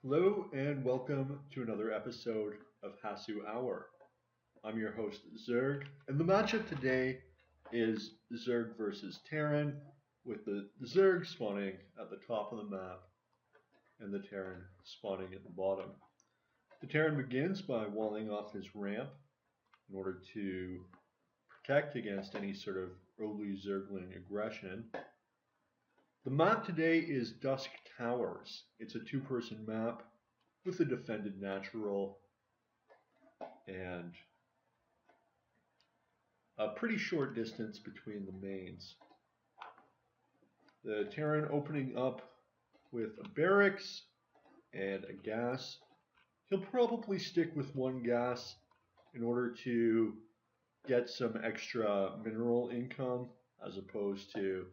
Hello and welcome to another episode of Hasu Hour. I'm your host Zerg, and the matchup today is Zerg versus Terran, with the Zerg spawning at the top of the map and the Terran spawning at the bottom. The Terran begins by walling off his ramp in order to protect against any sort of early Zergling aggression. The map today is Dusk Towers. It's a two-person map with a defended natural and a pretty short distance between the mains. The Terran opening up with a barracks and a gas. He'll probably stick with one gas in order to get some extra mineral income as opposed to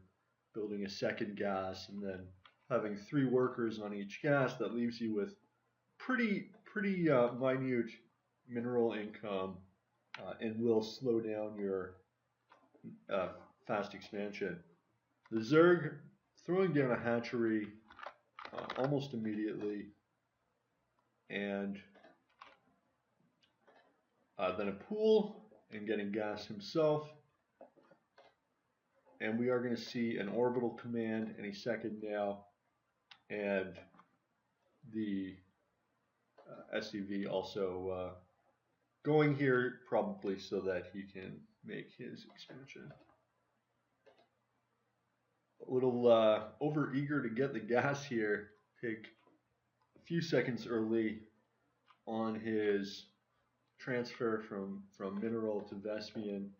building a second gas and then having three workers on each gas. That leaves you with pretty minute mineral income and will slow down your fast expansion. The Zerg throwing down a hatchery almost immediately, and then a pool and getting gas himself. And we are going to see an orbital command any second now, and the SCV also going here probably so that he can make his expansion. A little over eager to get the gas here. Pig a few seconds early on his transfer from mineral to Vespian.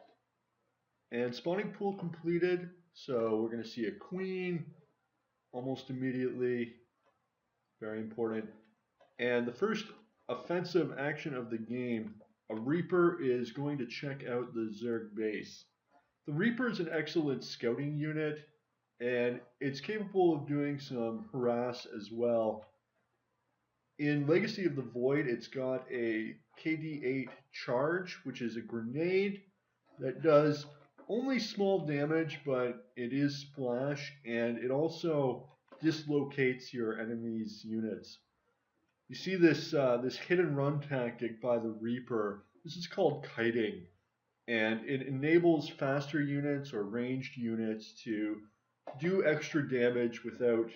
And spawning pool completed, so we're going to see a queen almost immediately. Very important. And the first offensive action of the game, a Reaper is going to check out the Zerg base. The Reaper is an excellent scouting unit, and it's capable of doing some harass as well. In Legacy of the Void, it's got a KD8 charge, which is a grenade that does only small damage, but it is splash, and it also dislocates your enemy's units. You see this hit and run tactic by the Reaper. This is called kiting, and it enables faster units or ranged units to do extra damage without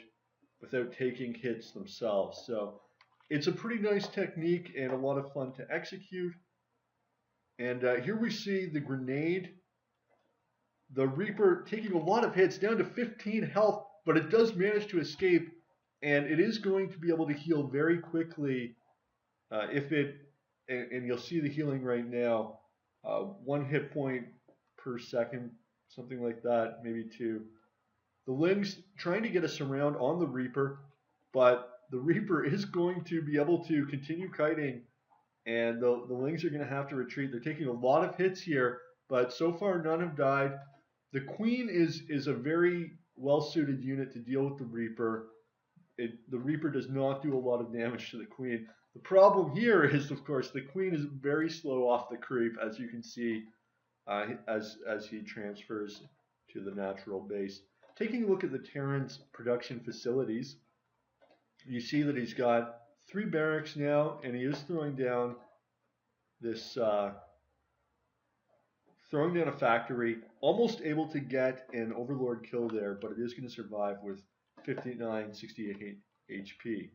taking hits themselves. So it's a pretty nice technique and a lot of fun to execute. And here we see the grenade. The Reaper taking a lot of hits, down to 15 health, but it does manage to escape, and it is going to be able to heal very quickly and you'll see the healing right now, 1 hit point per second, something like that, maybe 2. The Ling's trying to get a surround on the Reaper, but the Reaper is going to be able to continue kiting, and the Lings are going to have to retreat. They're taking a lot of hits here, but so far none have died. The Queen is a very well-suited unit to deal with the Reaper. The Reaper does not do a lot of damage to the Queen. The problem here is, of course, the Queen is very slow off the creep, as you can see as he transfers to the natural base. Taking a look at the Terran's production facilities, you see that he's got 3 barracks now, and he is throwing down this throwing down a factory, almost able to get an Overlord kill there, but it is going to survive with 59, 68 HP.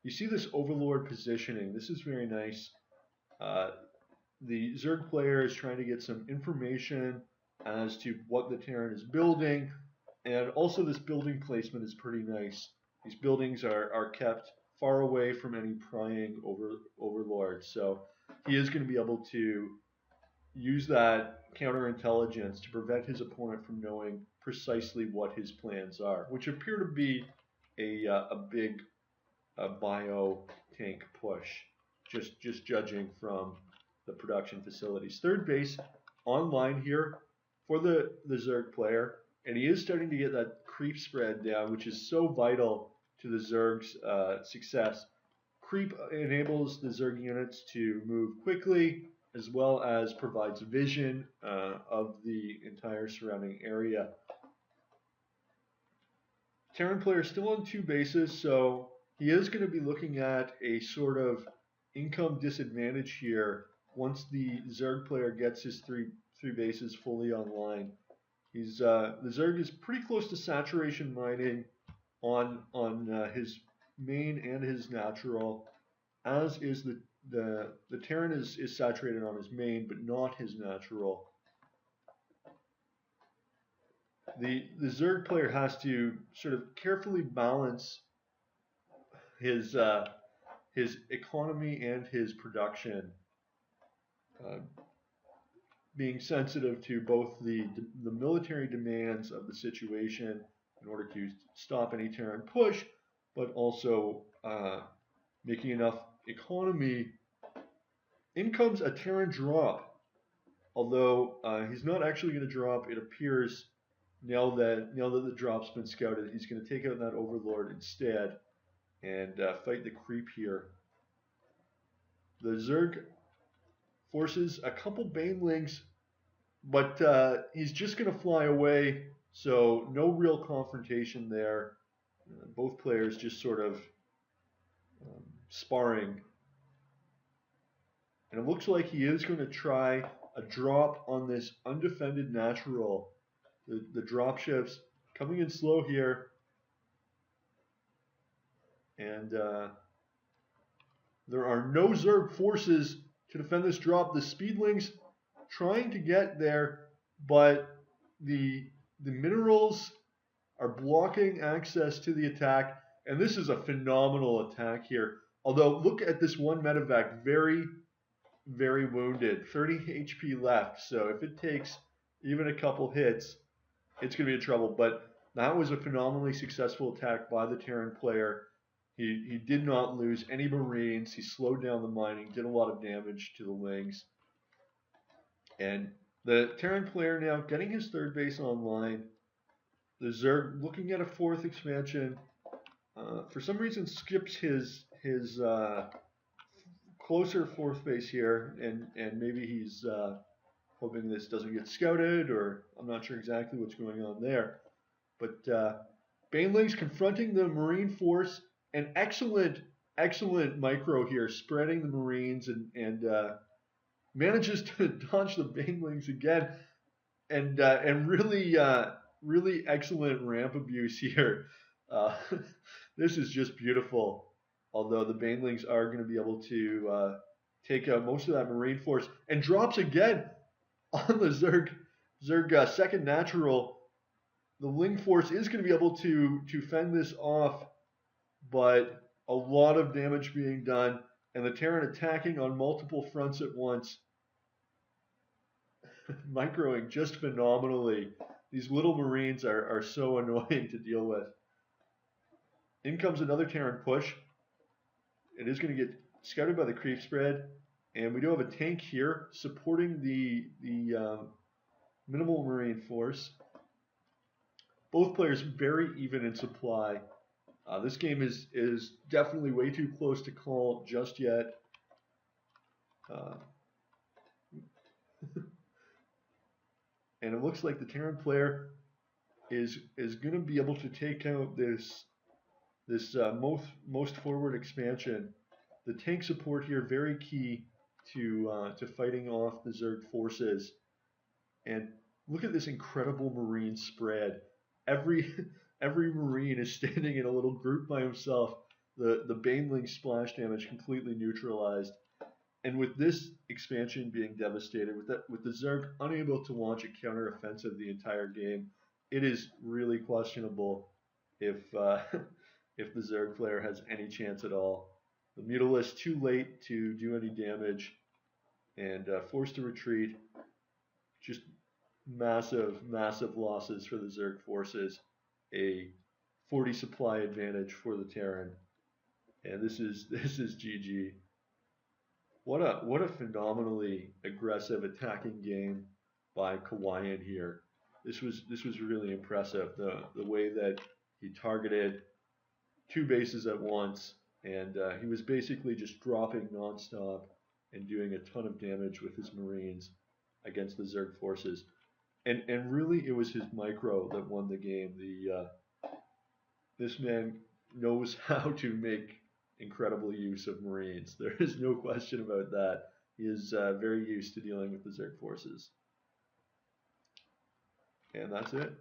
You see this Overlord positioning. This is very nice. The Zerg player is trying to get some information as to what the Terran is building, and also this building placement is pretty nice. These buildings are kept far away from any prying overlords, so he is going to be able to use that counterintelligence to prevent his opponent from knowing precisely what his plans are, which appear to be a big bio tank push, just judging from the production facilities. Third base online here for the Zerg player, and he is starting to get that creep spread down, which is so vital to the Zerg's success. Creep enables the Zerg units to move quickly, as well as provides vision of the entire surrounding area. Terran player still on 2 bases, so he is going to be looking at a sort of income disadvantage here once the Zerg player gets his three bases fully online. The Zerg is pretty close to saturation mining on his main and his natural, as is the Terran is saturated on his main, but not his natural. The Zerg player has to sort of carefully balance his economy and his production, uh, being sensitive to both the military demands of the situation in order to stop any Terran push, but also making enough economy. In comes a Terran drop, although he's not actually going to drop. It appears now that the drop's been scouted, he's going to take out that Overlord instead and fight the creep here. The Zerg forces a couple Banelings, but he's just going to fly away, so no real confrontation there. Both players just sort of sparring. And it looks like he is going to try a drop on this undefended natural. The drop ships coming in slow here. And there are no Zerg forces to defend this drop. The Speedlings trying to get there, but the minerals are blocking access to the attack. And this is a phenomenal attack here. Although, look at this one medevac, very, very wounded. 30 HP left. So if it takes even a couple hits, it's going to be in trouble. But that was a phenomenally successful attack by the Terran player. He did not lose any Marines. He slowed down the mining, did a lot of damage to the wings. And the Terran player now getting his third base online. The Zerg looking at a fourth expansion. For some reason skips his closer fourth base here, and maybe he's hoping this doesn't get scouted, or I'm not sure exactly what's going on there. But Banelings confronting the Marine force, an excellent micro here, spreading the Marines, and manages to dodge the Banelings again, and really excellent ramp abuse here. This is just beautiful. Although the Banelings are going to be able to take out most of that Marine force, and drops again on the Zerg second natural. The Ling force is going to be able to fend this off, but a lot of damage being done, and the Terran attacking on multiple fronts at once. Microing just phenomenally. These little Marines are so annoying to deal with. In comes another Terran push. It is going to get scouted by the creep spread, and we do have a tank here supporting the minimal Marine force. Both players very even in supply. This game is definitely way too close to call just yet. And it looks like the Terran player is going to be able to take out this most forward expansion. The tank support here very key to fighting off the Zerg forces. And look at this incredible Marine spread. Every Marine is standing in a little group by himself. The Baneling splash damage completely neutralized. And with this expansion being devastated, with the Zerg unable to launch a counteroffensive the entire game, it is really questionable if the Zerg player has any chance at all. The Mutalisk too late to do any damage, and forced to retreat. Just massive losses for the Zerg forces. A 40 supply advantage for the Terran, and this is GG. What a phenomenally aggressive attacking game by xKawaiian here. This was really impressive. The way that he targeted 2 bases at once, and he was basically just dropping nonstop and doing a ton of damage with his Marines against the Zerg forces. And really, it was his micro that won the game. This man knows how to make incredible use of Marines. There is no question about that. He is very used to dealing with the Zerg forces. And that's it.